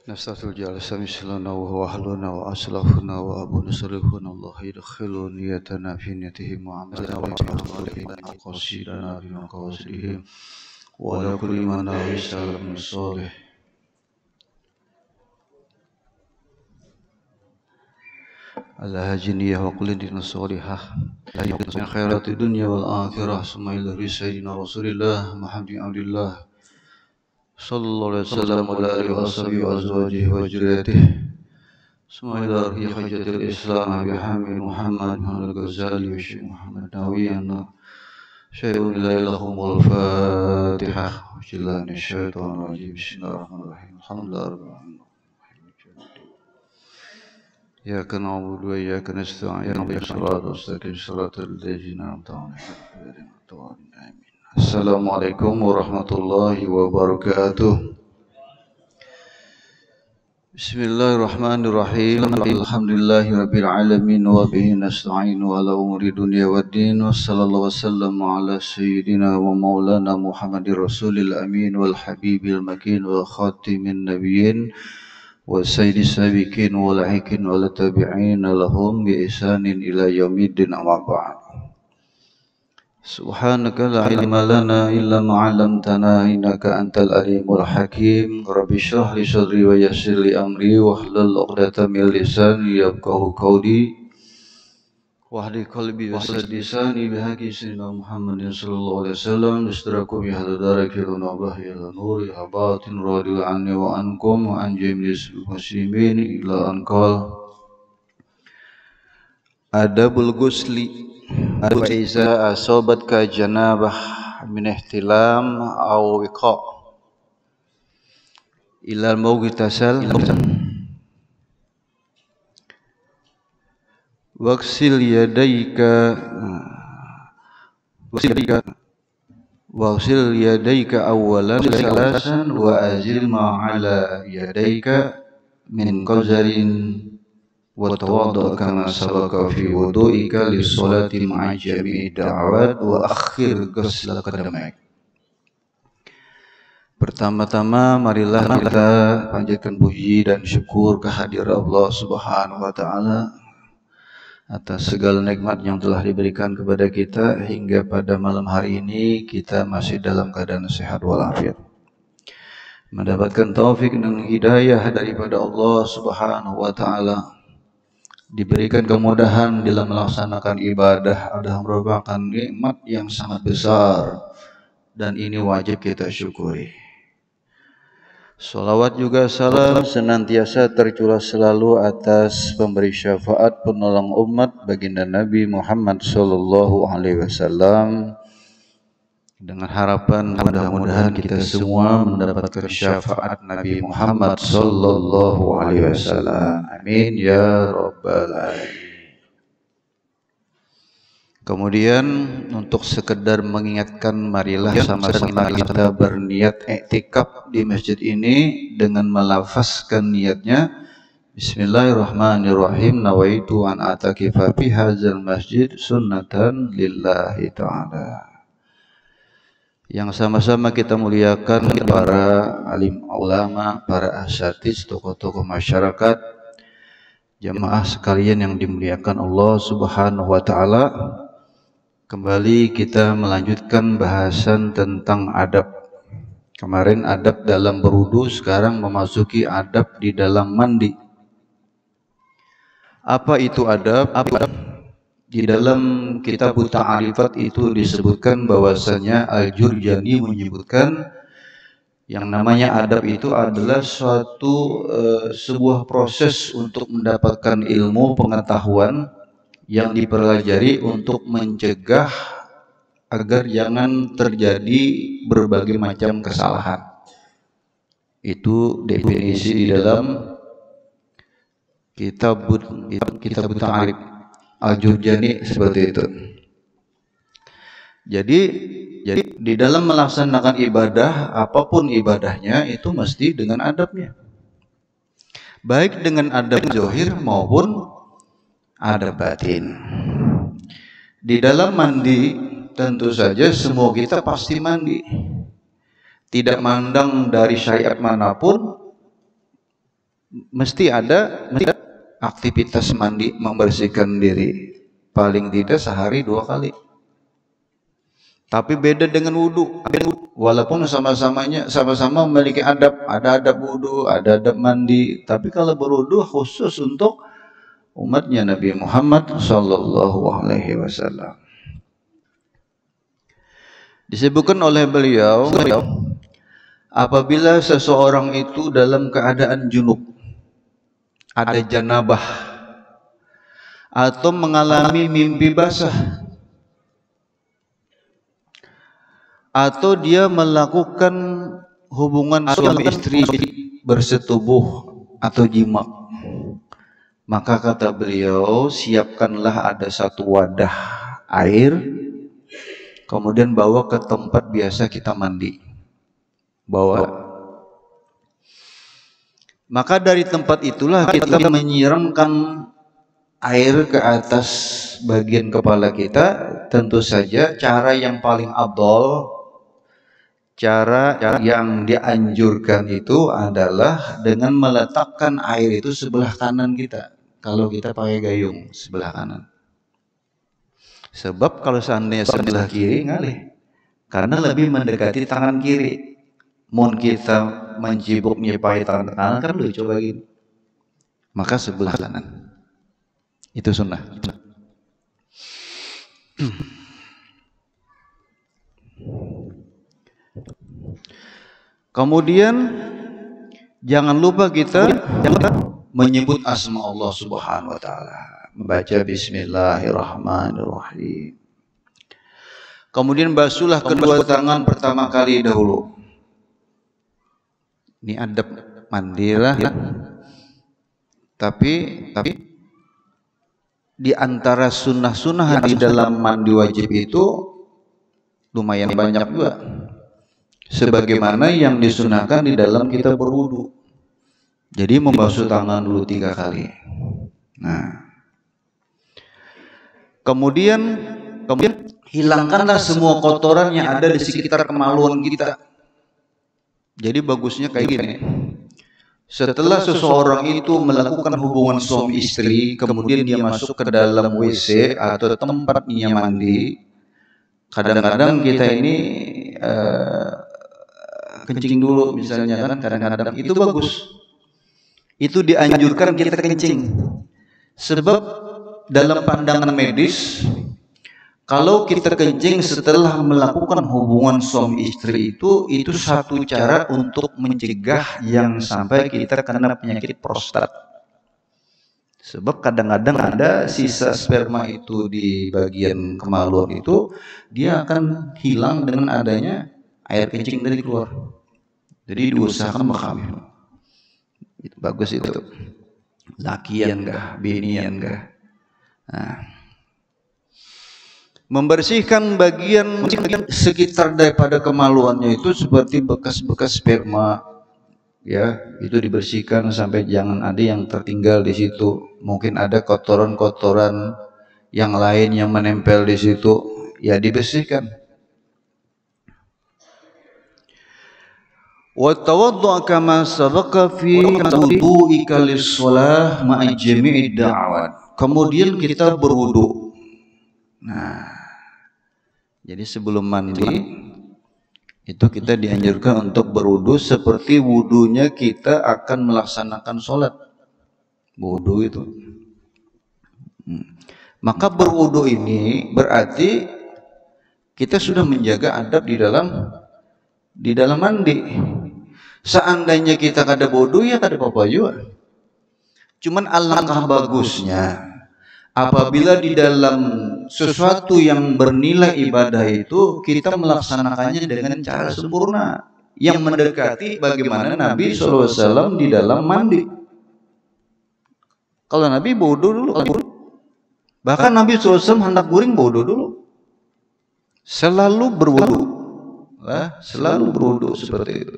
نستغفر جالس مثلنا وهو أهلنا وأسلافنا وأبونا سلفنا الله يدخل نيتنا في نيتهم وعملنا وعملهم وقصيدنا في مقاصدهم وعلى كل من نوي سلف صالح على هجنية وكل دين صالحة من خيرات الدنيا والآخرة ثم إلى سيدنا رسول الله محمد عبد الله صلى الله عليه وسلم وعلى آله وصحبه وأزواجه وذريته ثم إلى روح حجة الإسلام أبي حامد محمد بن الغزالي والشيخ محمد ناوي أن شيء لا لهم الفاتحة بسم الله من الشيطان الرجيم بسم الله الرحمن الرحيم الحمد لله رب العالمين إياك نعبد وإياك نستعين اهدنا الصراط المستقيم صراط الذين أنعمت عليهم غير المغضوب عليهم آمين. Assalamualaikum warahmatullahi wabarakatuh. Bismillahirrahmanirrahim. Alhamdulillahirabbil alamin wa bihi nasta'inu ala umuri dunya waddin. Wassallallahu wasallam ala sayyidina wa maulana Muhammadir rasulil amin wal habibil makin wa khatimin nabiyyin wa sayyidis sabiqin wal aikin wal tabi'in lahum bi ihsanin ila yaumiddin amma ba'd. Subhanaka la ilma lana illa ma 'allamtana innaka antal alimul hakim. Rabbi shrah li sadri wa yassir li amri wahlul 'uqdatam min lisani yafqahu qawli wahdi qalbi wa saddi lisani bihaqqi sayyidina Muhammadin sallallahu alaihi wasallam istirakum ya hadaraki wa nabah ya nur ya batin radi anni wa ankum wa an jami'is muslimin ila anqal adabul ghusli Iza asobatka janabah min ihtilam aw wiqa ilal mawgitasal waksil yadayka awalan salasan wa azil ma'ala yadayka min qazarin wa tawaddu kama sabaka fi wudu'ika li sholati ma'a jami'i da'awat wa akhir ghusl qadamaik. Pertama-tama marilah kita panjatkan puji dan syukur kehadirat Allah Subhanahu wa taala atas segala nikmat yang telah diberikan kepada kita hingga pada malam hari ini kita masih dalam keadaan sehat walafiat. Mendapatkan taufik dan hidayah daripada Allah Subhanahu wa taala. Diberikan kemudahan dalam melaksanakan ibadah adalah merupakan nikmat yang sangat besar dan ini wajib kita syukuri. Salawat juga salam senantiasa tercurah selalu atas pemberi syafaat penolong umat baginda Nabi Muhammad sallallahu alaihi wasallam dengan harapan mudah-mudahan kita semua mendapatkan syafaat Nabi Muhammad sallallahu alaihi wasallam. Amin ya rabbal alamin. Kemudian untuk sekedar mengingatkan marilah sama-sama kita berniat iktikaf di masjid ini dengan melafazkan niatnya Bismillahirrahmanirrahim nawaitu an atakifa fi hadzal masjid sunnatan lillahi ta'ala. Yang sama-sama kita muliakan para alim ulama, para asatiz, tokoh-tokoh masyarakat, jamaah sekalian yang dimuliakan Allah Subhanahu wa taala. Kembali kita melanjutkan bahasan tentang adab. Kemarin adab dalam berwudu, sekarang memasuki adab di dalam mandi. Apa itu adab? Di dalam kitab Ta'arifat itu disebutkan bahwasanya Al-Jurjani menyebutkan yang namanya adab itu adalah sebuah proses untuk mendapatkan ilmu pengetahuan yang dipelajari untuk mencegah agar jangan terjadi berbagai macam kesalahan. Itu definisi di dalam kitab Ta'arif Al-Jurjani seperti itu. Jadi di dalam melaksanakan ibadah, apapun ibadahnya itu mesti dengan adabnya. Baik dengan adab zahir maupun adab batin. Di dalam mandi tentu saja semua kita pasti mandi. Tidak mandang dari syariat manapun mesti ada aktivitas mandi membersihkan diri, paling tidak sehari 2 kali. Tapi beda dengan wudu. Walaupun sama-sama memiliki adab, ada adab wudu, ada adab mandi, tapi kalau berwudu khusus untuk umatnya Nabi Muhammad sallallahu alaihi wasallam. Disebutkan oleh beliau, apabila seseorang itu dalam keadaan junub, ada janabah, atau mengalami mimpi basah, atau dia melakukan hubungan suami istri bersetubuh atau jima, maka kata beliau, siapkanlah ada satu wadah air, kemudian bawa ke tempat biasa kita mandi. Bawa. Maka dari tempat itulah kita menyiramkan air ke atas bagian kepala kita. Tentu saja cara yang paling afdal, cara yang dianjurkan itu adalah dengan meletakkan air itu sebelah kanan kita. Kalau kita pakai gayung sebelah kanan. Sebab kalau seandainya sebelah kiri ngalih, karena lebih mendekati tangan kiri. Mun kita mencibuk nyepai tangan kanan kan lucu lagi. Maka sebelah kanan. Itu sunnah. Kemudian jangan lupa kita menyebut asma Allah Subhanahu wa taala, membaca bismillahirrahmanirrahim. Kemudian basuhlah kedua tangan pertama kali dahulu. Ini adab mandilah. Tapi di antara sunnah-sunnah di dalam mandi wajib itu lumayan banyak juga. Sebagaimana yang disunahkan di dalam kita berwudu. Jadi membasuh tangan dulu 3 kali. Nah, kemudian hilangkanlah semua kotoran yang ada di sekitar kemaluan kita. Jadi bagusnya kayak gini. Setelah seseorang itu melakukan hubungan suami istri, kemudian dia masuk ke dalam WC atau tempat dia mandi, kadang-kadang kita ini kencing dulu misalnya kan, kadang-kadang itu bagus. Itu dianjurkan kita kencing. Sebab dalam pandangan medis, kalau kita kencing setelah melakukan hubungan suami istri itu satu cara untuk mencegah yang sampai kita kena penyakit prostat. Sebab kadang-kadang ada sisa sperma itu di bagian kemaluan itu, dia akan hilang dengan adanya air kencing dari keluar. Jadi diusahakan berhamil. Bagus itu. Lakian kah, binian kah. Nah, membersihkan bagian sekitar daripada kemaluannya itu seperti bekas-bekas sperma, ya, itu dibersihkan sampai jangan ada yang tertinggal di situ. Mungkin ada kotoran-kotoran yang lain yang menempel di situ, ya dibersihkan. Wa tawaddu' kama sabaqa fi wudu'ika lis-shalah ma'a jami'i da'awat. Kemudian kita berwudu. Nah, jadi sebelum mandi itu kita dianjurkan untuk berwudu seperti wudunya kita akan melaksanakan sholat. Wudu itu. Maka berwudu ini berarti kita sudah menjaga adab di dalam mandi. Seandainya kita kada wudu ya kada apa-apa juga. Cuman alangkah bagusnya apabila di dalam sesuatu yang bernilai ibadah itu kita melaksanakannya dengan cara sempurna yang mendekati bagaimana Nabi SAW di dalam mandi. Kalau Nabi wudu dulu, bahkan Nabi SAW hendak guring wudu dulu, selalu berwudu, selalu berwudu seperti itu.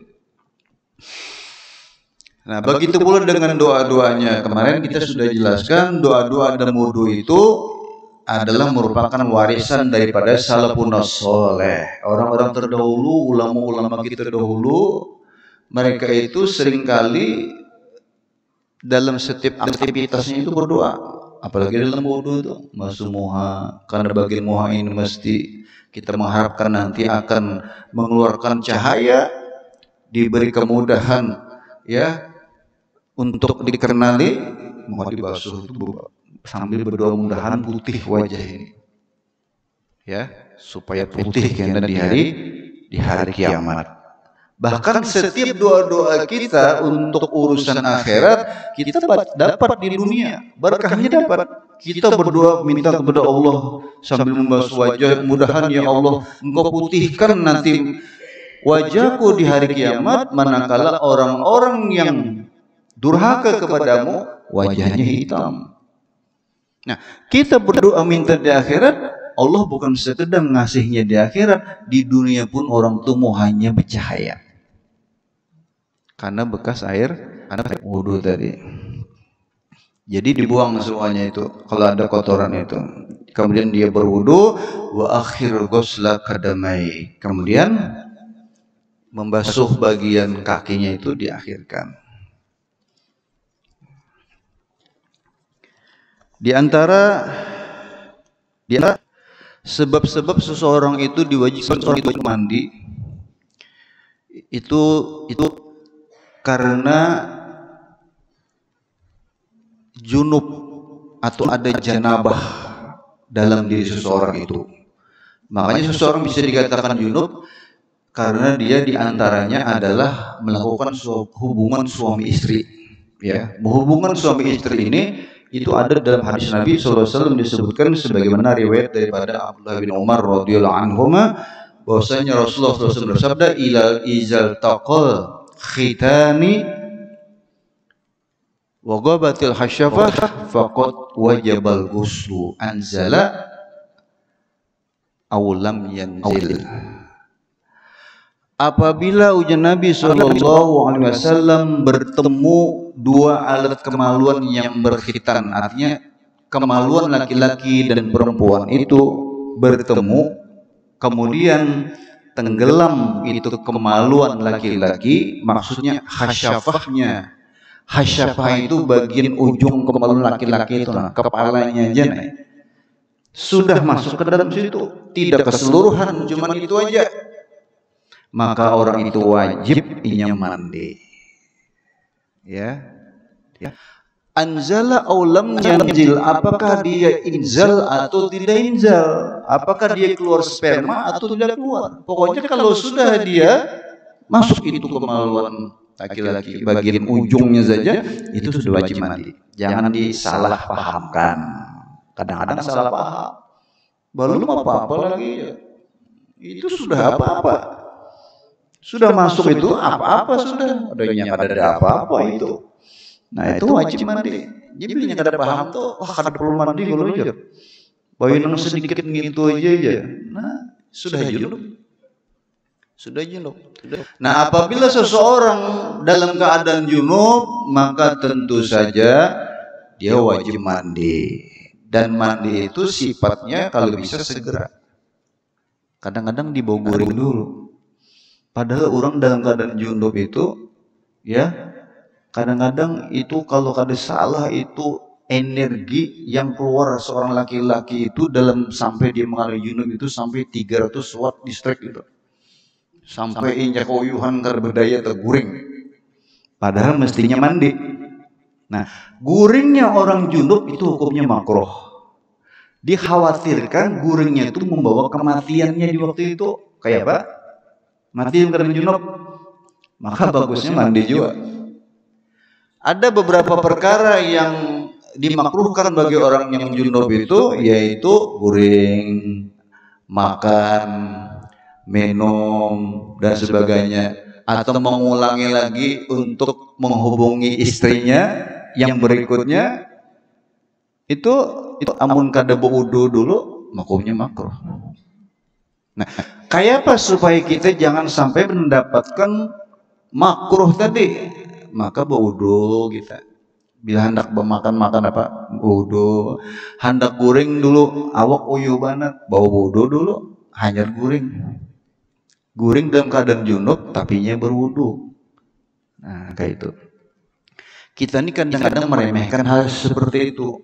Nah, begitu pula dengan doa-doanya. Kemarin kita sudah jelaskan doa-doa dan wudu itu adalah merupakan warisan daripada salafun sholeh. Orang-orang terdahulu, ulama-ulama kita dahulu, mereka itu seringkali dalam setiap aktivitasnya itu berdoa, apalagi dalam wudu itu masuk muha, karena bagian muha ini mesti kita mengharapkan nanti akan mengeluarkan cahaya, diberi kemudahan ya untuk dikenali, mau dibasuh itu sambil berdoa mudahan putih wajah ini ya, supaya putih karena di hari kiamat. Bahkan setiap doa-doa kita untuk urusan akhirat kita dapat di dunia, berkahnya dapat. Kita berdoa minta kepada Allah sambil membasuh wajah, mudahan ya Allah Engkau putihkan nanti wajahku di hari kiamat, manakala orang-orang yang durhaka kepadamu wajahnya hitam. Nah, kita berdoa minta di akhirat, Allah bukan sekedar ngasihnya di akhirat, di dunia pun orang tumu hanya bercahaya. Karena bekas air wudu tadi. Jadi dibuang semuanya itu kalau ada kotoran itu. Kemudian dia berwudu, wa akhir ghusla qadamai. Kemudian membasuh bagian kakinya itu diakhirkan. Di antara sebab-sebab seseorang itu diwajibkan untuk mandi itu karena junub atau ada janabah dalam diri seseorang itu. Makanya seseorang bisa dikatakan junub karena dia diantaranya adalah melakukan hubungan suami istri. Ya, hubungan suami istri ini itu ada dalam hadis Nabi SAW disebutkan sebagaimana riwayat daripada Abdullah bin Umar radhiyallahu anhuma, bahwasanya Rasulullah SAW bersabda, ilal izal taqal khitani wa ghabatil hasyafah faqad wajabal ghuslu anzala aw lam yanzil. Apabila ujian Nabi SAW bertemu dua alat kemaluan yang berkhitan, artinya kemaluan laki-laki dan perempuan itu bertemu, kemudian tenggelam itu kemaluan laki-laki, maksudnya hasyafahnya. Hasyafah itu bagian ujung kemaluan laki-laki itu, nah, kepalanya aja nih, sudah masuk ke dalam situ, tidak keseluruhan, cuma itu aja. Maka orang itu wajib mandi. Ya. Anzala aw lam yanzil, apakah dia inzal atau tidak inzal? Apakah dia keluar sperma atau tidak keluar? Pokoknya kalau sudah dia masuk itu kemaluan laki-laki bagian ujungnya saja, itu sudah wajib mandi. Jangan disalah pahamkan. Kadang-kadang salah paham. Belum apa-apa lagi. Itu sudah apa-apa. Sudah masuk itu apa-apa sudah. Adanya ada apa-apa itu. Nah itu wajib mandi. Jadi yang kada paham tuh, wah kada perlu mandi kalau aja. Bayi nang sedikit gitu aja. Nah sudah junub. Nah apabila seseorang dalam keadaan junub, maka tentu saja dia wajib mandi. Dan mandi itu sifatnya kalau bisa segera. Kadang-kadang dibogorin dulu. Padahal orang dalam keadaan junub itu, ya, kadang-kadang itu kalau kada salah itu energi yang keluar seorang laki-laki itu dalam sampai dia mengalami junub itu sampai 300 watt distrik itu. Sampai injak oyuhan kada berdaya terguring. Padahal mestinya mandi. Nah, guringnya orang junub itu hukumnya makruh. Dikhawatirkan guringnya itu membawa kematiannya di waktu itu. Kayak apa? Mati karena junub, maka bagusnya mandi juga. Ada beberapa perkara yang dimakruhkan bagi orang yang junub itu, yaitu guring, makan, minum dan sebagainya, atau mengulangi lagi untuk menghubungi istrinya yang berikutnya itu amun kada berwudu dulu, makumnya makruh. Nah, kayak apa supaya kita jangan sampai mendapatkan makruh tadi? Maka berwudu kita. Bila hendak makan apa? Wudu. Hendak guring dulu, awak uyuh banget, bawa wudu dulu, hanya guring. Guring dalam keadaan junub, tapinya berwudu. Nah, kayak itu. Kita ini kadang-kadang meremehkan hal seperti itu.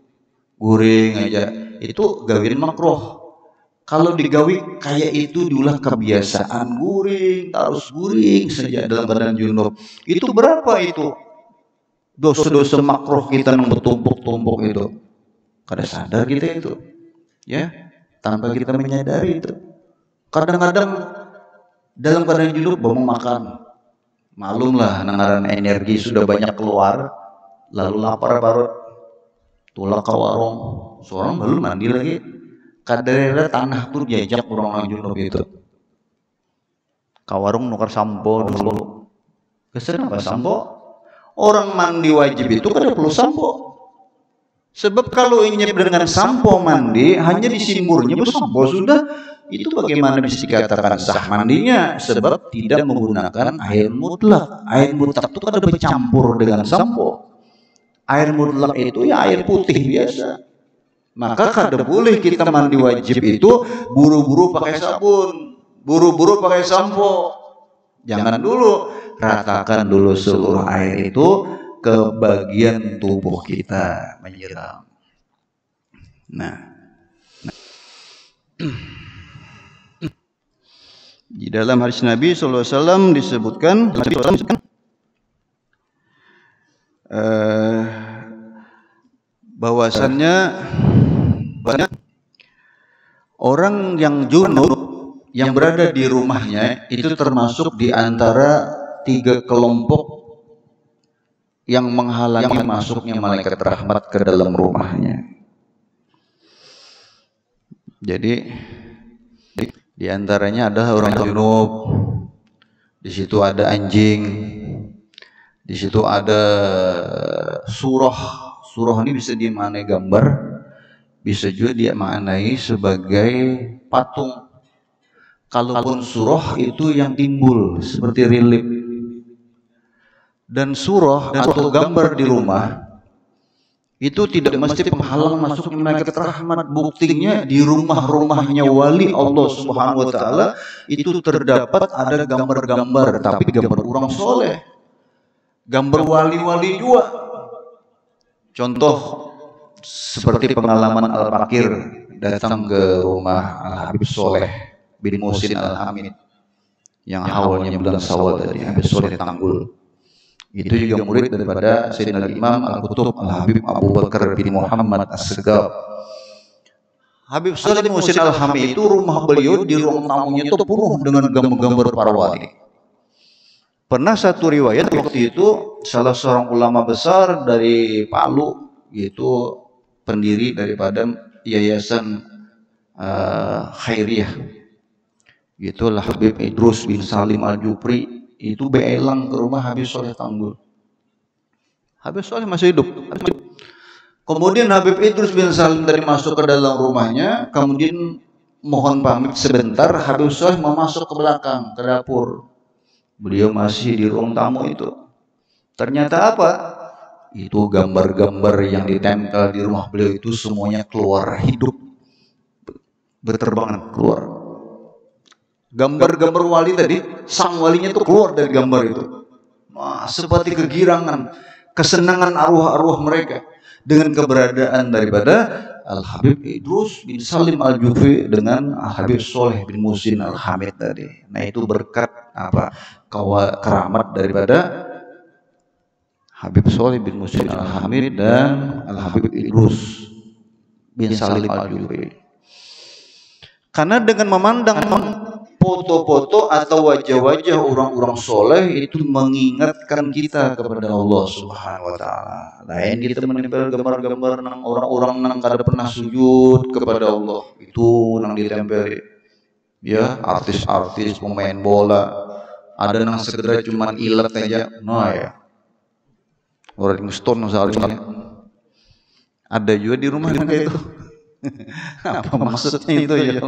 Guring aja, itu gawin makruh. Kalau digawi kayak itu diulah kebiasaan guring, terus guring saja dalam badan junub. Itu berapa itu? Dosa-dosa makruh kita yang bertumpuk-tumpuk itu. Kada sadar kita itu. Ya, tanpa kita menyadari itu. Kadang-kadang dalam keadaan junub mau makan. Malumlah nangaran energi sudah banyak keluar, lalu lapar baru tulak ke warung. Seorang belum mandi lagi. Kadarnya tanah tuh diajak orang junub itu. Ke warung nukar sampo dulu. Kesan apa sampo? Orang mandi wajib itu kada perlu sampo. Sebab kalau inyep dengan sampo mandi hanya disimburnya bersampo sudah, itu bagaimana bisa dikatakan sah mandinya? Sebab tidak menggunakan air mutlak. Air mutlak itu kada bercampur dengan sampo. Air mutlak itu ya air putih biasa. Maka kada boleh kita mandi wajib itu buru-buru pakai sabun, buru-buru pakai sampo. Jangan dulu, ratakan dulu seluruh air itu ke bagian tubuh kita menyiram. Di dalam hadis Nabi SAW disebutkan bahwasannya banyak orang yang junub yang berada di rumahnya itu termasuk di antara 3 kelompok yang menghalangi masuknya malaikat rahmat ke dalam rumahnya. Jadi di antaranya adalah orang junub, di situ ada anjing, di situ ada surah. Surah ini bisa dimaknai gambar, bisa juga dia maknai sebagai patung. Kalaupun surah itu yang timbul seperti relief. Dan surah atau gambar di rumah itu tidak mesti penghalang masuknya malaikat rahmat. Buktinya di rumah-rumahnya wali Allah Subhanahu wa taala itu terdapat ada gambar-gambar, tapi gambar orang soleh. Gambar wali-wali juga. Contoh seperti pengalaman Al-Fakir datang ke rumah Al-Habib Soleh bin Muhsin Al-Hamid yang awalnya bulan Syawal tadi, Habib Soleh Tanggul. Itu juga murid daripada Sayyidina Imam Al-Qutub Al-Habib Abu Bakar bin Muhammad As-Segaf. Habib Soleh bin Muhsin Al-Hamid itu rumah beliau di ruang tamunya itu penuh dengan gambar-gambar para wali. Pernah satu riwayat waktu itu salah seorang ulama besar dari Palu, yaitu pendiri daripada Yayasan Khairiyah, itulah Habib Idrus bin Salim Al-Jupri, itu beelang ke rumah Habib Soleh Tanggul. Habib Soleh masih hidup. Kemudian Habib Idrus bin Salim tadi masuk ke dalam rumahnya, kemudian mohon pamit sebentar, Habib Soleh mau masuk ke belakang, ke dapur. Beliau masih di ruang tamu itu. Ternyata apa? Itu gambar-gambar yang ditempel di rumah beliau itu semuanya keluar hidup, berterbangan keluar. Gambar-gambar wali tadi, sang walinya itu keluar dari gambar itu. Wah, seperti kegirangan, kesenangan arwah-arwah mereka dengan keberadaan daripada Al-Habib Idrus bin Salim Al-Jufri dengan Al-Habib Soleh bin Muhsin Al-Hamid tadi. Nah, itu berkat apa? Keramat daripada Habib Soleh bin Muhsin Al-Hamid dan Al-Habib Idrus bin Salim Al-Jufri. Karena dengan memandang foto-foto atau wajah-wajah orang-orang soleh itu mengingatkan kita kepada Allah Subhanahu wa taala. Lain kita menempel gambar-gambar nang orang-orang nang kada pernah sujud kepada Allah, itu nang ditempel. Ya, artis-artis, pemain bola, ada nang segera cuman ilat aja. Nah ya. Rolling Stone misalnya. Ada juga di rumah kayak itu. Apa maksudnya itu ya?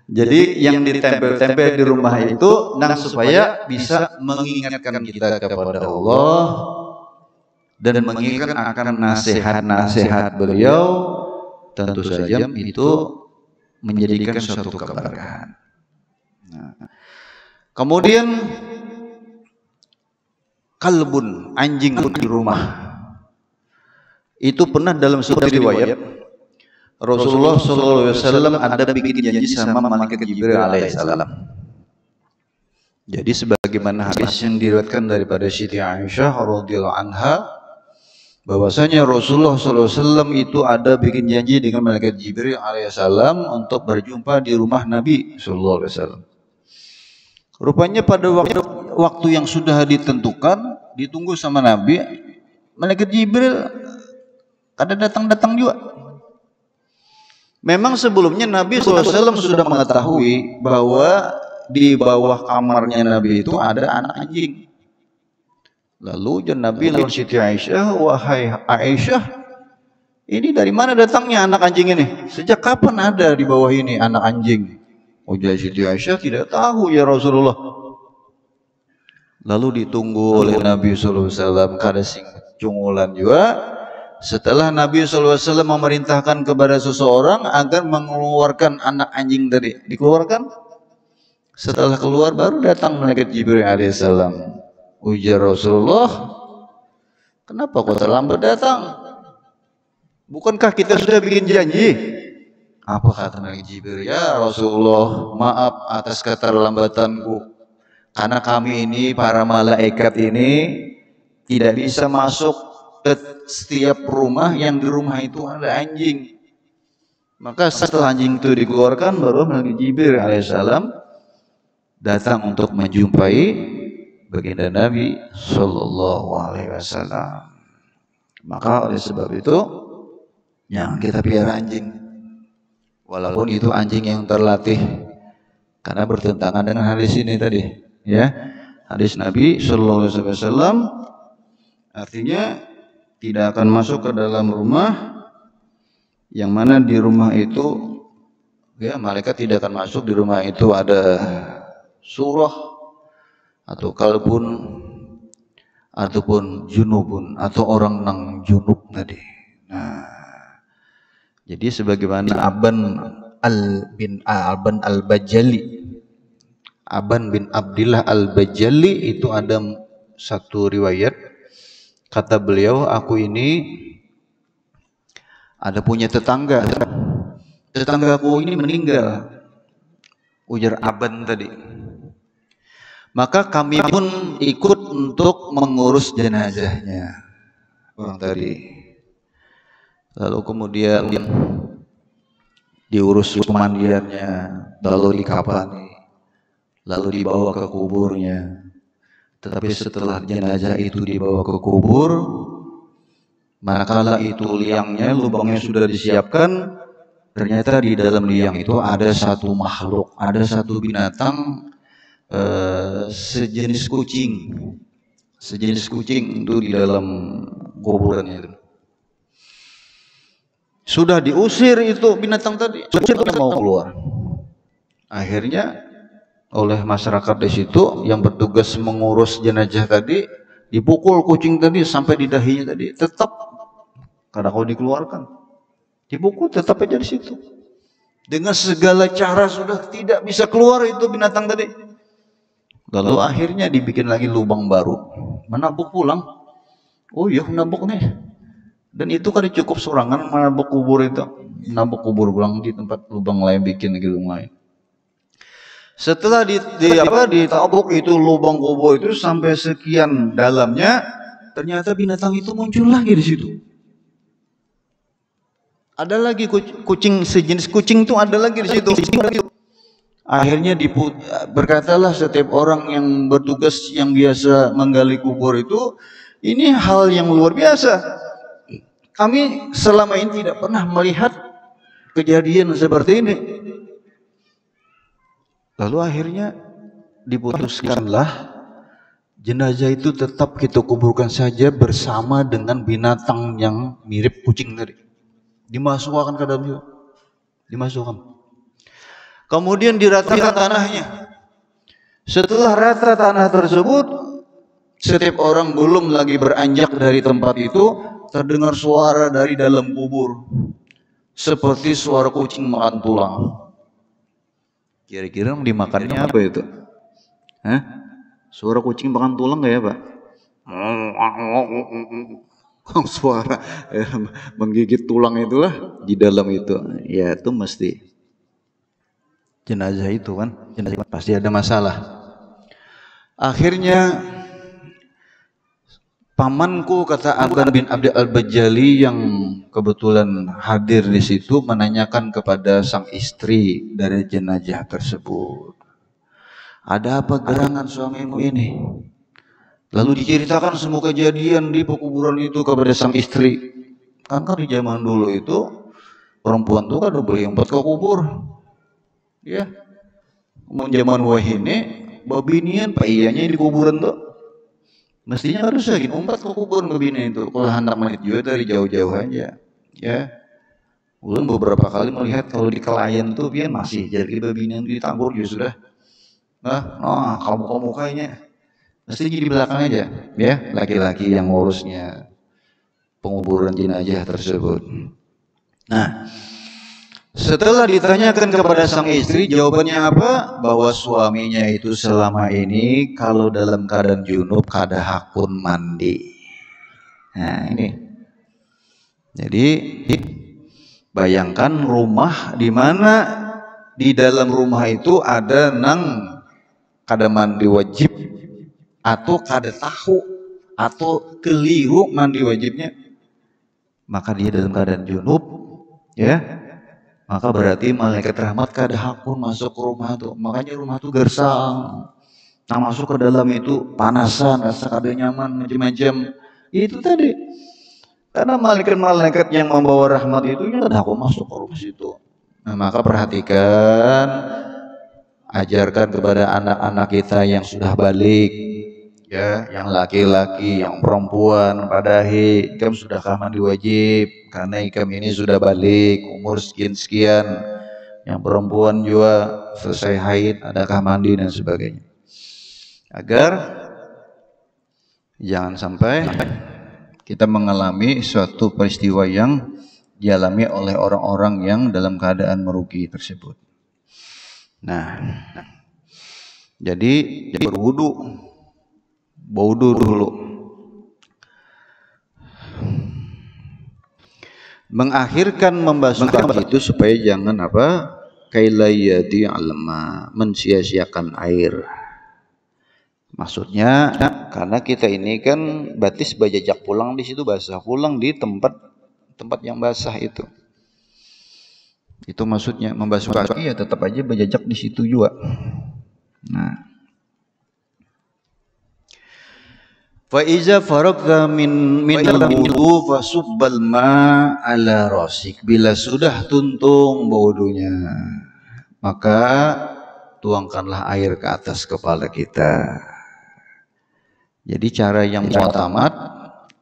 Jadi yang ditempel-tempel di rumah itu nang supaya bisa mengingatkan kita kepada Allah dan mengingatkan akan nasihat-nasihat beliau, tentu saja itu menjadikan suatu keberkahan. Nah, kemudian kalbun, anjing di rumah. Itu pernah dalam suatu riwayat Rasulullah SAW ada bikin janji sama malaikat Jibril alaihissalam. Jadi sebagaimana hadis yang diriwayatkan daripada Siti Aisyah radhiyallahu anha, bahwasanya Rasulullah SAW itu ada bikin janji dengan malaikat Jibril alaihissalam untuk berjumpa di rumah Nabi SAW. Rupanya pada waktu yang sudah ditentukan, ditunggu sama Nabi, malaikat Jibril ada datang juga. Memang sebelumnya Nabi SAW sudah mengetahui bahwa di bawah kamarnya Nabi itu ada anak anjing. Lalu Nabi lawan Siti Aisyah, wahai Aisyah, ini dari mana datangnya anak anjing ini? Sejak kapan ada di bawah ini anak anjing? Ujar Siti Aisyah, tidak tahu ya Rasulullah. Lalu ditunggu oleh Nabi SAW, kada sing cungulan juga. Setelah Nabi SAW memerintahkan kepada seseorang agar mengeluarkan anak anjing tadi, dikeluarkan. Setelah keluar baru datang malaikat Jibril alaihissalam. Ujar Rasulullah, kenapa kau terlambat datang? Bukankah kita sudah bikin janji? Apa kata malaikat Jibril? Ya Rasulullah, maaf atas keterlambatanku. Karena kami ini, para malaikat ini, tidak bisa masuk ke setiap rumah yang di rumah itu ada anjing. Maka setelah anjing itu dikeluarkan, baru malaikat Jibril alaihissalam datang untuk menjumpai baginda Nabi Sallallahu Alaihi Wasallam. Maka oleh sebab itu, jangan kita piara anjing, walaupun itu anjing yang terlatih, karena bertentangan dengan hadis ini tadi, ya. Hadis Nabi Sallallahu Alaihi Wasallam artinya tidak akan masuk ke dalam rumah yang mana di rumah itu, ya, malaikat tidak akan masuk di rumah itu ada surah atau kalbun ataupun junubun atau orang nang junub tadi. Nah, jadi sebagaimana Aban al-Bajali, Aban bin Abdillah al-Bajali itu ada satu riwayat, kata beliau, aku ini ada punya tetanggaku ini meninggal, ujar Aban tadi. Maka kami pun ikut untuk mengurus jenazahnya orang tadi. Lalu kemudian diurus pemandiannya, lalu dikafani, lalu dibawa ke kuburnya. Tetapi setelah jenazah itu dibawa ke kubur, manakala itu liangnya, lubangnya sudah disiapkan, ternyata di dalam liang itu ada satu makhluk, ada satu binatang, sejenis kucing itu di dalam kuburannya itu. Sudah diusir itu binatang tadi, mau keluar. Akhirnya oleh masyarakat di situ yang bertugas mengurus jenazah tadi, dipukul kucing tadi sampai di dahinya tadi, tetap karena kalau dikeluarkan, dipukul tetap aja di situ. Dengan segala cara sudah tidak bisa keluar itu binatang tadi. Lalu akhirnya dibikin lagi lubang baru, menabuk pulang. Oh iya, menabuk nih. Dan itu kan cukup sorangan menabuk kubur itu, menabuk kubur pulang di tempat lubang lain, bikin lagi lubang lain. Setelah ditabuk itu lubang kubur itu sampai sekian dalamnya, ternyata binatang itu muncul lagi di situ. Ada lagi kucing, sejenis kucing itu ada lagi di situ. Akhirnya berkatalah setiap orang yang bertugas yang biasa menggali kubur itu, ini hal yang luar biasa. Kami selama ini tidak pernah melihat kejadian seperti ini. Lalu akhirnya diputuskanlah jenazah itu tetap kita kuburkan saja bersama dengan binatang yang mirip kucing tadi. Dimasukkan ke dalam situ. Dimasukkan. Kemudian diratakan tanahnya. Setelah rata tanah tersebut, setiap orang belum lagi beranjak dari tempat itu, terdengar suara dari dalam kubur, seperti suara kucing makan tulang. Kira-kira dimakannya apa itu? Suara kucing makan tulang nggak ya Pak? suara menggigit tulang itulah di dalam itu. Ya itu mesti jenazah itu kan, jenazah pasti ada masalah. Akhirnya pamanku, kata Aban bin Abdul Al-Bajali yang kebetulan hadir di situ, menanyakan kepada sang istri dari jenazah tersebut, ada apa gerangan suamimu ini? Lalu diceritakan semua kejadian di pekuburan itu kepada sang istri. Kan di zaman dulu itu perempuan tuh kan boleh empat ke kubur, ya. Zaman wahine babinian pak iyanya di kuburan tuh. Mestinya harus lagi umpat ke kubur ngebina itu. Kalau hendak menit juga dari jauh-jauh aja, ya. Ulun beberapa kali melihat kalau di Kelayan tuh pian masih jadi babinian di Tambor juga sudah. Nah, kamu kayaknya mesti di belakang aja, ya, laki-laki yang ngurusnya penguburan jenazah tersebut. Nah, setelah ditanyakan kepada sang istri, jawabannya apa? Bahwa suaminya itu selama ini kalau dalam keadaan junub kada hakun mandi. Nah ini, jadi bayangkan rumah di mana di dalam rumah itu ada nang kada mandi wajib atau kada tahu atau keliru mandi wajibnya, maka dia dalam keadaan junub, ya. Maka berarti malaikat rahmat kada hakun masuk ke rumah itu. Makanya rumah itu gersang. Nah masuk ke dalam itu panasan, rasa kada nyaman, macam-macam. Itu tadi. Karena malaikat-malaikat yang membawa rahmat itu kada hakun masuk ke rumah situ. Nah maka perhatikan, ajarkan kepada anak-anak kita yang sudah balik, ya, yang laki-laki, yang perempuan, padahi, ikam sudahkah mandi wajib? Karena ikam ini sudah balik, umur sekian-sekian. Yang perempuan juga selesai haid, adakah mandi dan sebagainya. Agar jangan sampai kita mengalami suatu peristiwa yang dialami oleh orang-orang yang dalam keadaan merugi tersebut. Nah, jadi berwudu dulu. Mengakhirkan membasuh kaki itu supaya jangan apa? Kailayadi alma, mensia-siakan air. Maksudnya karena kita ini kan batis bajajak pulang di situ basah, pulang di tempat yang basah itu. Itu maksudnya membasuh kaki ya tetap aja bajajak di situ juga. Nah, fa iza faragta min al-wudu fasubbal ma ala rasik. Bila sudah tuntung wudunya, maka tuangkanlah air ke atas kepala kita. Jadi cara yang mu'tamad,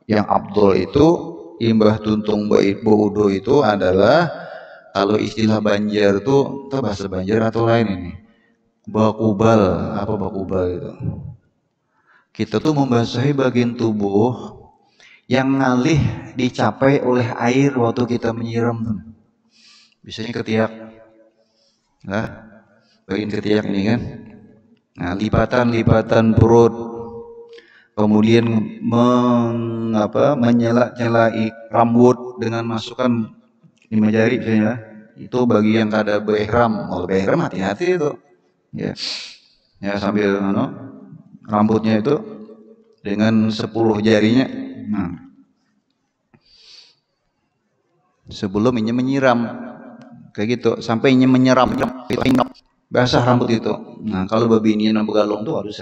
yang abdul itu imbah tuntung wudu itu adalah, kalau istilah Banjar tuh, itu bahasa Banjar atau lain ini, bakubal. Apa bakubal itu? Kita tuh membasahi bagian tubuh yang ngalih dicapai oleh air waktu kita menyiram. Biasanya ketiak, nah, bagian ketiak ini kan. Nah, lipatan perut, kemudian menyela-nyelai rambut dengan masukkan 5 jari misalnya. Itu bagi yang kada beihram. Kalau beihram hati-hati itu, ya, ya sambil rambutnya itu dengan 10 jarinya. Nah, sebelum ini menyiram kayak gitu, sampai ini menyeram basah rambut itu. Nah kalau babi ini yang begalong tuh harus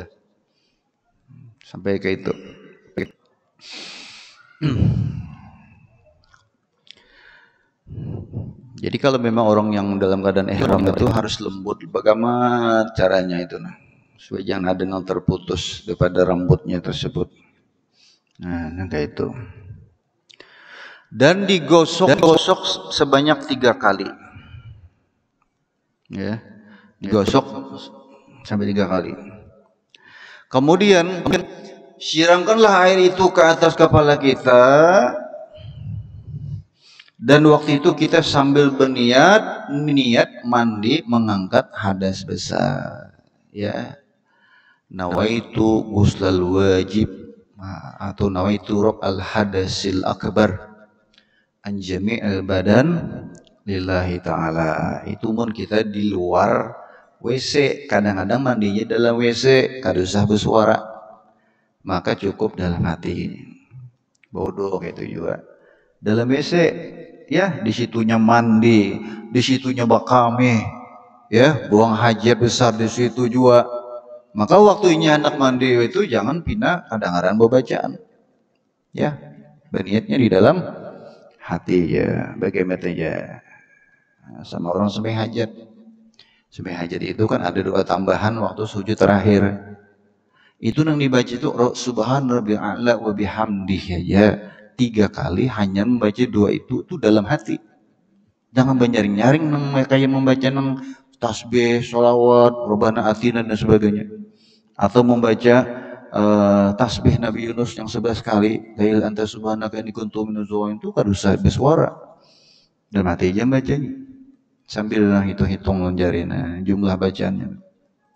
sampai kayak itu. Jadi kalau memang orang yang dalam keadaan ihram itu harus lembut. Bagaimana caranya itu? Nah, supaya jangan ada yang terputus daripada rambutnya tersebut. Nah, kayak itu. Dan digosok sebanyak 3 kali. Ya, digosok sampai 3 kali. Kemudian siramkanlah air itu ke atas kepala kita. Dan waktu itu kita sambil berniat mandi mengangkat hadas besar, ya. Nawaitu ghuslal wajib, atau nawaitu raf'al hadasil akbar an jami'il badan lillahi ta'ala. Itu mun kita di luar WC, kadang-kadang mandinya dalam WC kada usah bersuara, maka cukup dalam hati. Bodoh gitu juga dalam WC ya, di situnya mandi, di situnya bakame ya, buang hajat besar di situ juga, maka waktunya anak mandi itu jangan pindah kadang-kadang bacaan ya, berniatnya di dalam hati ya, bagaimana ya. Sama orang sembahyang hajat. Sembahyang hajat itu kan ada doa tambahan waktu sujud terakhir. Itu yang dibaca itu subhana rabbil a'la wa bihamdihi ya. 3 kali hanya membaca doa itu dalam hati. Jangan nyaring-nyaring kayak membaca nang tasbih, sholawat, robana atina dan sebagainya. Atau membaca tasbih Nabi Yunus yang 11 kali, lail anta subhanaka inni kuntu minaz zalimin, itu kan usah bersuara. Dalam hati aja bacanya. Sambil hitung-hitung jari jumlah bacaannya.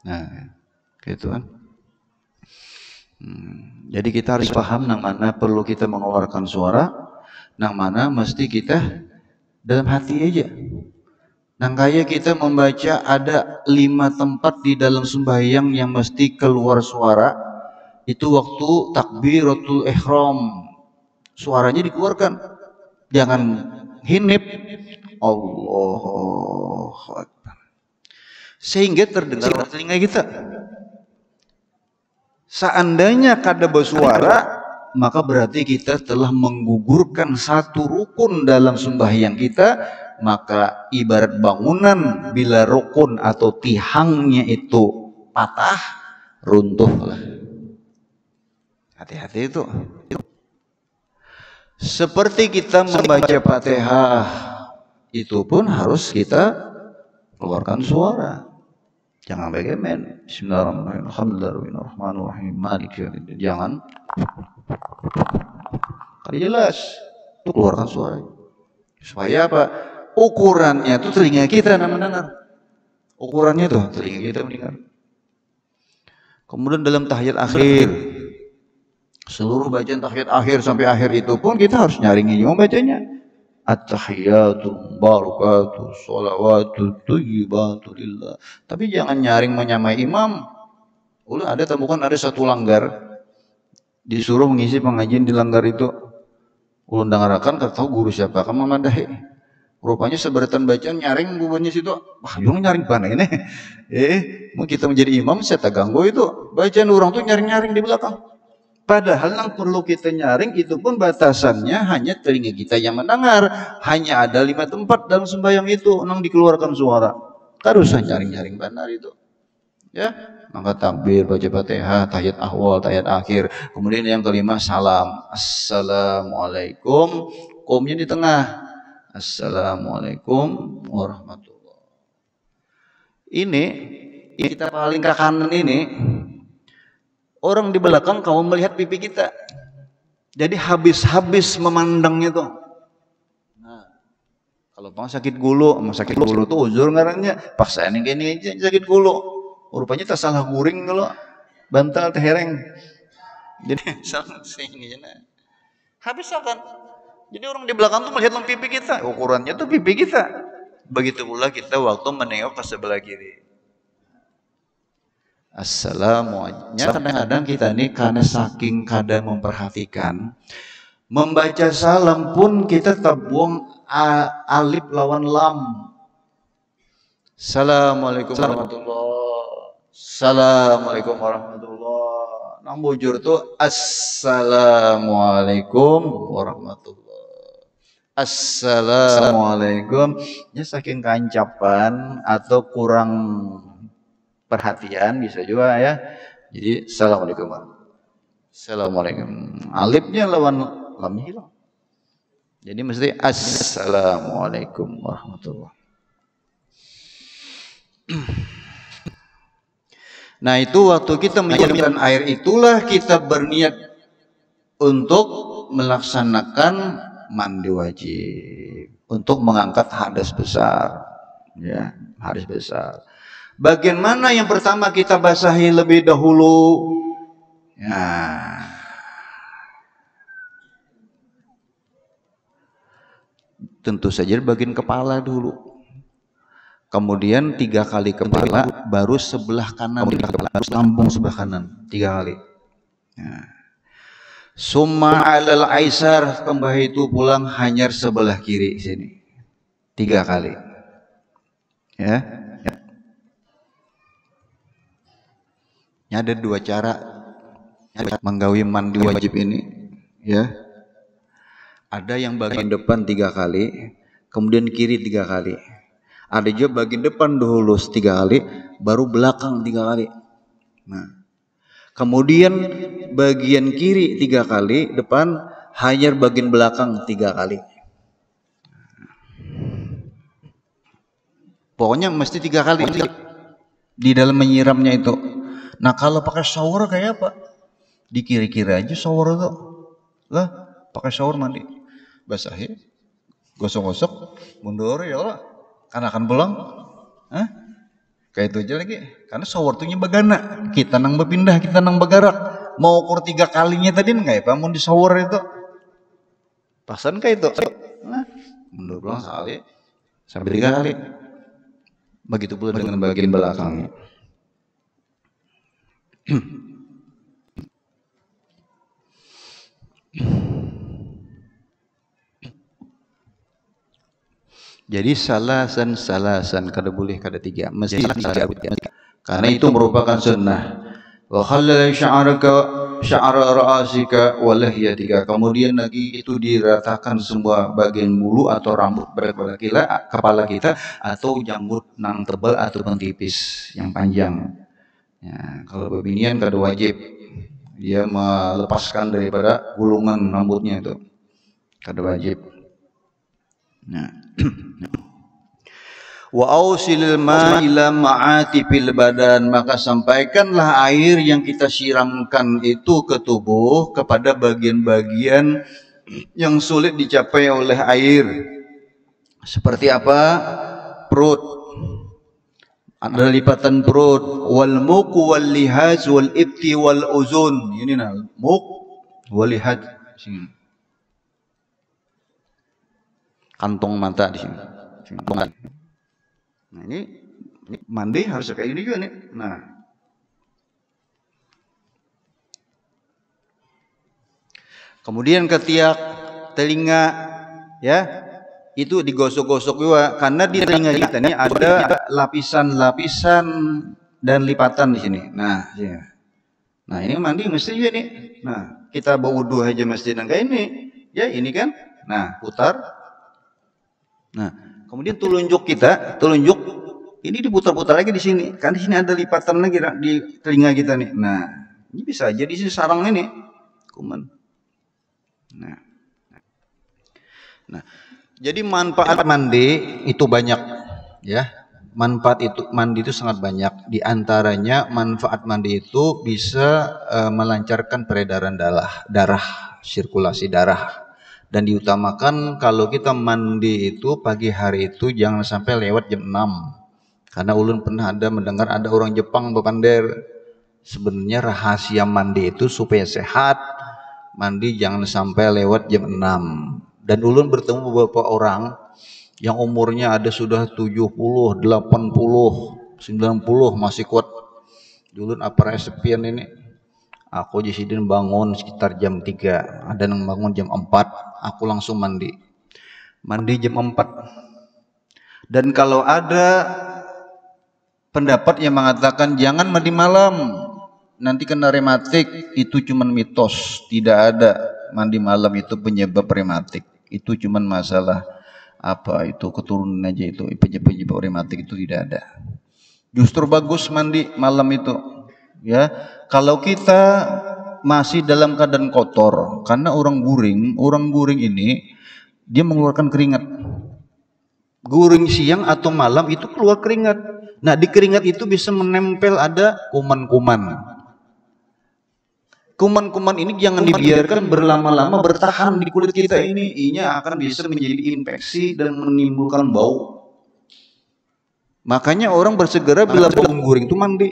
Nah, gitu kan. Jadi kita harus paham nang mana perlu kita mengeluarkan suara, nang mana mesti kita dalam hati aja. Nang kayak kita membaca ada 5 tempat di dalam sembahyang yang mesti keluar suara. Itu waktu takbiratul ihram, suaranya dikeluarkan, jangan hinip. Allahu Akbar, sehingga terdengar di telinga kita. Seandainya kada bersuara, maka berarti kita telah menggugurkan satu rukun dalam sembahyang kita. Maka ibarat bangunan, bila rukun atau tihangnya itu patah, runtuhlah. Hati-hati itu. Seperti kita membaca Fatihah, itu pun harus kita keluarkan suara. Jangan bagaimana Bismillahirrahmanirrahim, jangan. Kalau jelas itu keluarkan suara. Supaya apa? Ukurannya itu telinga kita mendengar. Ukurannya itu telinga kita mendengar. Kemudian dalam tahiyat akhir, seluruh bacaan tahiyat akhir sampai akhir itu pun kita harus nyaring membacanya. At-tahiyatu barakatuh sholawatu thayyibatu lillah. Tapi jangan nyaring menyamai imam. Ulah ada temukan ada satu langgar disuruh mengisi pengajian di langgar itu. Ulun dengarkan tahu guru siapa kamu madahi. Rupanya seberatan bacaan nyaring bubunya situ. Wah, yang nyaring pana ini. Mau kita menjadi imam saya tak ganggu itu. Bacaan orang tuh nyaring-nyaring di belakang. Padahal yang perlu kita nyaring itu pun batasannya hanya telinga kita yang mendengar. Hanya ada 5 tempat dalam sembahyang itu yang dikeluarkan suara. Kan usah nyaring-nyaring benar itu. Ya, maka takbir, baca Fatihah, tahiyat awal, tahiyat akhir. Kemudian yang kelima salam. Assalamualaikum. Komnya di tengah. Assalamualaikum warahmatullahi. Ini yang kita paling ke kanan ini. Orang di belakang kamu melihat pipi kita. Jadi habis-habis memandangnya tuh. Nah, kalau bang sakit gulu tuh uzur ngarannya. Paksa ini gini aja sakit gulu. Rupanya tak salah guring kalau bantal terhereng. Jadi salah sini aja. Habis akan. Jadi orang di belakang tuh melihat pipi kita. Ukurannya tuh pipi kita. Begitu pula kita waktu menengok ke sebelah kiri. Assalamualaikum. Kadang-kadang kita ini karena saking kadang memperhatikan, membaca salam pun kita tak buang alif lawan lam. Assalamualaikum warahmatullahi. Assalamualaikum warahmatullahi. Nang bujur tuh assalamualaikum warahmatullahi. Assalamualaikum. Ya saking kancapan atau kurang perhatian bisa juga ya. Jadi assalamualaikum. Assalamualaikum. Alifnya lawan lamnya hilang. Jadi mesti assalamualaikum warahmatullahi. Nah itu waktu kita menyiramkan air itulah kita berniat untuk melaksanakan mandi wajib, untuk mengangkat hadas besar, ya hadas besar. Bagian mana yang pertama kita basahi lebih dahulu? Ya, tentu saja bagian kepala dulu. Kemudian 3 kali kepala, baru sebelah kanan, lambung sebelah kanan 3 kali. Nah. Summa alal aisar, kembali itu pulang hanyar sebelah kiri sini 3 kali. Ya. Ada 2 cara menggawi mandi wajib ini, ya. Ada yang bagian depan 3 kali, kemudian kiri 3 kali. Ada juga bagian depan dulu 3 kali, baru belakang 3 kali. Nah, kemudian bagian kiri 3 kali, depan hanyar bagian belakang 3 kali. Pokoknya mesti 3 kali di dalam menyiramnya itu. Nah, kalau pakai shower kayak apa? Di kiri-kiri aja shower itu. Lah, pakai shower mandi. Basahin, gosok-gosok, mundur ya Allah. Karena akan pulang. Hah? Kayak itu aja lagi. Karena shower tuh bagana. Kita nang berpindah, kita nang bergerak. Mau ukur 3 kalinya tadi enggak ya? Mau di shower itu. Pasan kayak itu. Nah, mundur pulang sekali. Sampai 3 kali. Begitu pula dengan bagian belakangnya. Jadi salasan kada boleh kada 3, mesti karena itu merupakan sunnah. Wa khallal sya'ra ra'asika wa lahyatika. Kemudian lagi itu diratakan semua bagian bulu atau rambut kepala kita atau janggut nang tebal atau tipis yang panjang. Ya, kalau bebinian kada wajib dia melepaskan daripada gulungan rambutnya itu. Kada wajib. Nah. Wa ausilil ma ila ma'atipil badan, maka sampaikanlah air yang kita siramkan itu ke tubuh kepada bagian-bagian yang sulit dicapai oleh air. Seperti apa? Perut. Ada lipatan perut, wal muq wal lihaz wal ibti wal uzun. Ini nah, muq wal lihaz sini. Kantong mata di sini. Nah, ini mandi harus kayak ini juga nih. Nah, kemudian ketiak, telinga, ya itu digosok-gosok juga karena di telinga kita ini ada lapisan-lapisan dan lipatan di sini. Nah, ya. Nah ini mandi mesti juga nih. Nah, kita bawa wudu aja mesti kayak ini. Ya ini kan. Nah, putar. Nah, kemudian telunjuk ini diputar-putar lagi di sini. Kan di sini ada lipatan lagi di telinga kita nih. Nah, ini bisa jadi si sarang ini kuman. Nah, jadi manfaat mandi itu banyak, ya. Manfaat itu mandi itu sangat banyak. Di antaranya manfaat mandi itu bisa melancarkan peredaran darah, sirkulasi darah. Dan diutamakan kalau kita mandi itu pagi hari itu jangan sampai lewat jam 6. Karena ulun pernah mendengar ada orang Jepang bepander. Sebenarnya rahasia mandi itu supaya sehat, mandi jangan sampai lewat jam 6. Dan ulun bertemu beberapa orang yang umurnya ada sudah 70, 80, 90 masih kuat. Ulun apa resepian ini? Aku jisidin bangun sekitar jam 3, ada yang bangun jam 4, aku langsung mandi jam 4. Dan kalau ada pendapat yang mengatakan jangan mandi malam, nanti kena rematik, itu cuman mitos. Tidak ada mandi malam itu penyebab rematik, itu cuman masalah keturunan aja, itu penyebab rematik itu tidak ada. Justru bagus mandi malam itu, ya. Kalau kita masih dalam keadaan kotor, karena orang guring ini dia mengeluarkan keringat. Guring siang atau malam itu keluar keringat. Nah, di keringat itu bisa menempel ada kuman-kuman. Kuman-kuman ini jangan dibiarkan berlama-lama bertahan di kulit kita ini. Inya akan bisa menjadi infeksi dan menimbulkan bau. Makanya orang bersegera bila bangun guring itu mandi.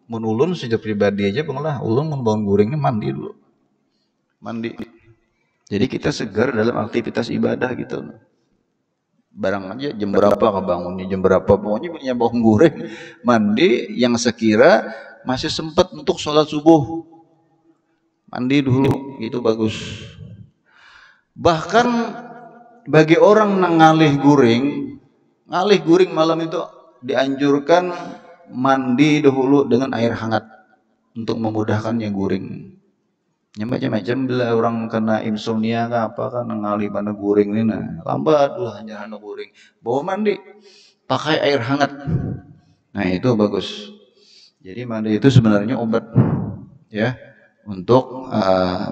Ulun sejak pribadi aja pengelah, ulun membangun guringnya mandi dulu. Mandi. Jadi kita segar dalam aktivitas ibadah gitu. barang aja jam berapa kebangunnya, jam berapa, pokoknya punya bawang goreng, mandi yang sekira masih sempat untuk sholat subuh, mandi dulu, itu bagus. Bahkan bagi orang ngalih guring malam itu dianjurkan mandi dahulu dengan air hangat untuk memudahkannya guring. Ya macam-macam bila orang kena insomnia ke apa kan ngalih pada guring ini, nah lambat lah hanya guring, bawa mandi pakai air hangat, nah itu bagus. Jadi mandi itu sebenarnya obat ya untuk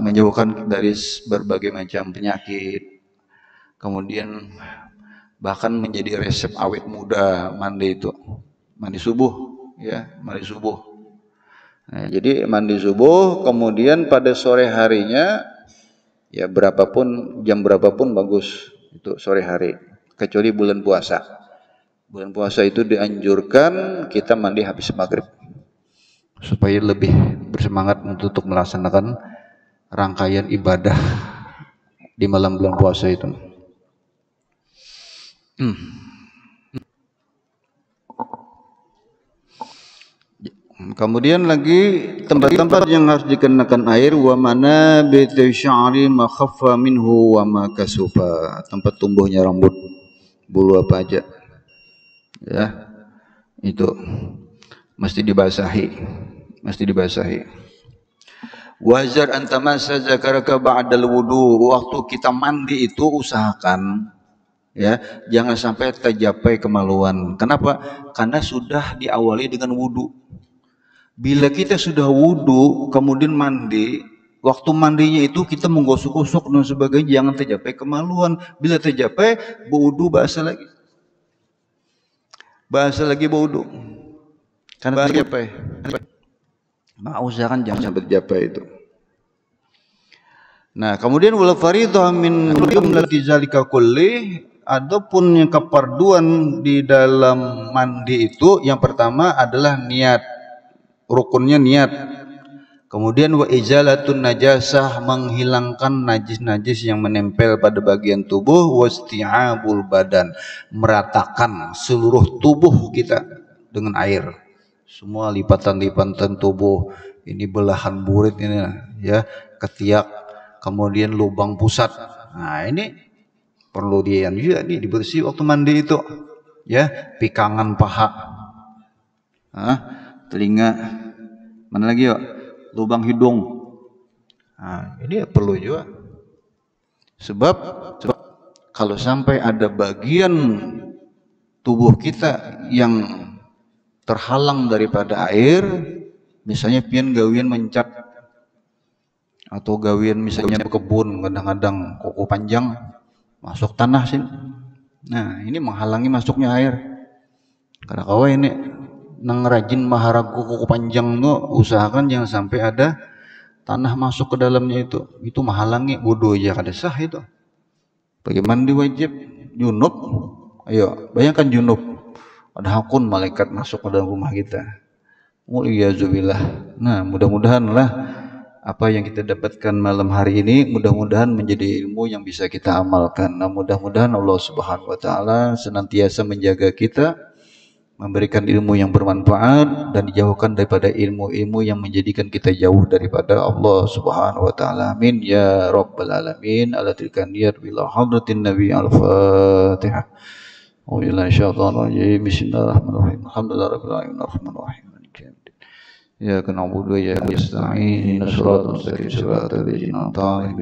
menjauhkan dari berbagai macam penyakit. Kemudian bahkan menjadi resep awet muda mandi itu, mandi subuh ya, mandi subuh. Nah, jadi mandi subuh, kemudian pada sore harinya ya jam berapapun bagus itu sore hari, kecuali bulan puasa. Bulan puasa itu dianjurkan kita mandi habis maghrib supaya lebih bersemangat untuk melaksanakan rangkaian ibadah di malam bulan puasa itu. Kemudian lagi tempat-tempat yang harus dikenakan air, wa manabitu sya'ri ma khaffa minhu wa ma kasufa, tempat tumbuhnya rambut, bulu apa aja ya itu mesti dibasahi, wajar antamasa zakaraka ba'dal wudu, waktu kita mandi itu usahakan ya jangan sampai tercapai kemaluan. Kenapa? Karena sudah diawali dengan wudu. Bila kita sudah wudu kemudian mandi, waktu mandinya itu kita menggosok-gosok dan sebagainya, jangan tercapai kemaluan. Bila tercapai wudu bahasa lagi wudu karena tercapai. Mau usahakan jangan sampai tercapai itu. Nah kemudian wal fardhu min jumlati zalika kulli, adapun yang keparduan di dalam mandi itu yang pertama adalah niat, rukunnya niat. Kemudian wa izalatun najasah, menghilangkan najis-najis yang menempel pada bagian tubuh, wasti'abul badan, meratakan seluruh tubuh kita dengan air, semua lipatan-lipatan tubuh, ini belahan burit ini ya, ketiak, kemudian lubang pusat. Nah ini perlu juga nih dibersih waktu mandi itu ya, pikangan paha, telinga, mana lagi yuk, lubang hidung. Nah, ini perlu juga. Sebab kalau sampai ada bagian tubuh kita yang terhalang daripada air, misalnya pian gawian mencat atau gawian misalnya berkebun, kadang-kadang kuku panjang masuk tanah sih. Nah, ini menghalangi masuknya air. Karena kau ini nang rajin maharagu kuku panjang tuh usahakan jangan sampai ada tanah masuk ke dalamnya, itu menghalangi wudu aja kada sah itu. Bagi mandi wajib junub, ayo bayangkan junub ada hakun malaikat masuk ke dalam rumah kita, waliyazubillah. Nah mudah-mudahan lah apa yang kita dapatkan malam hari ini mudah-mudahan menjadi ilmu yang bisa kita amalkan. Nah mudah-mudahan Allah Subhanahu wa taala senantiasa menjaga kita, memberikan ilmu yang bermanfaat dan dijauhkan daripada ilmu-ilmu yang menjadikan kita jauh daripada Allah Subhanahu wa taala. Amin ya rabbal alamin. Ala tilka niyat bila hadratin nabi al-fatihah. Wa ila syaitanir bismillahirrahmanirrahim. Alhamdulillahirabbil alamin arrahmanir rahim. Ya kana budu ya nasta'in, shiratal mustaqim, shiratal ladzina an'amta 'alaihim